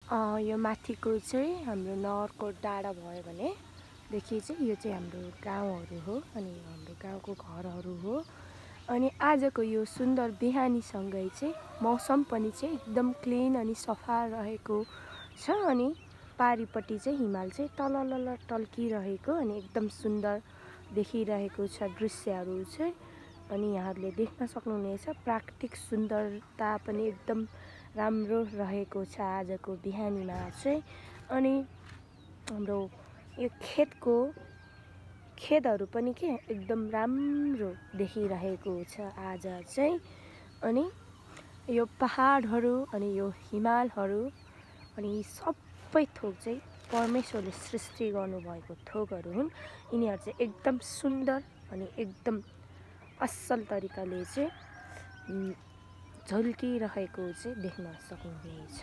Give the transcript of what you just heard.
यो माथिको चाहिँ हाम्रो नहरको डाँडा भयो भनेदेखि चाहिँ यो चाहिँ हाम्रो गाउँहरू हो अनि हाम्रो गाउँको घरहरू हो। अनि आजको यो सुन्दर बिहानीसँगै चाहिँ मौसम पनि चाहिँ एकदम क्लिन अनि सफा रहेको छ। अनि पारिपट्टि चाहिँ हिमाल चाहिँ तलल टल्किरहेको अनि एकदम सुन्दर देखिरहेको छ दृश्यहरू चाहिँ। अनि यहाँहरूले देख्न सक्नुहुनेछ प्राकृतिक सुन्दरता पनि एकदम राम्रो रहेको छ आजको बिहानीमा चाहिँ। अनि हाम्रो यो खेतहरू पनि के एकदम राम्रो देखिरहेको छ आज चाहिँ। अनि यो पहाडहरू अनि यो हिमालहरू अनि सबै थोक चाहिँ परमेश्वरले सृष्टि गर्नुभएको थोकहरू हुन्। यिनीहरू चाहिँ एकदम सुन्दर अनि एकदम असल तरिकाले चाहिँ झल्किरहेको चाहिँ देख्न सक्नुहुनेछ।